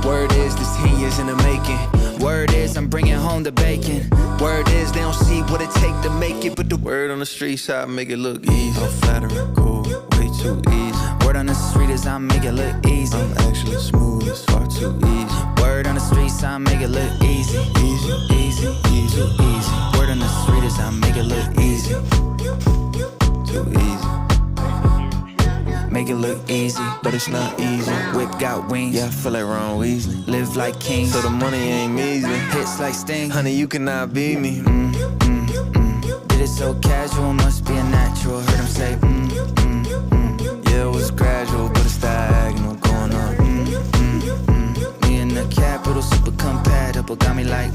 Word is this 10 years in the making. Word is I'm bringing home the bacon. Word is they don't see what it take to make it, but the word on the street side make it look easy. I'm flattering, cool, way too easy. Word on the street is I make it look easy. I'm actually smooth, it's far too easy. Word on the street is I make it look easy. Easy, easy, easy, easy. Word on the street is I make it look easy. Too easy. Make it look easy, But it's not easy. whip got wings. Yeah, I feel like Ron Weasley. Live like kings, So the money ain't measly. hits like Sting. Honey, you cannot beat me. Did it so casual, must be a natural. Heard him say, Yeah, it was gradual, but it's diagonal going up. Me in the capital, super compatible. Got me like,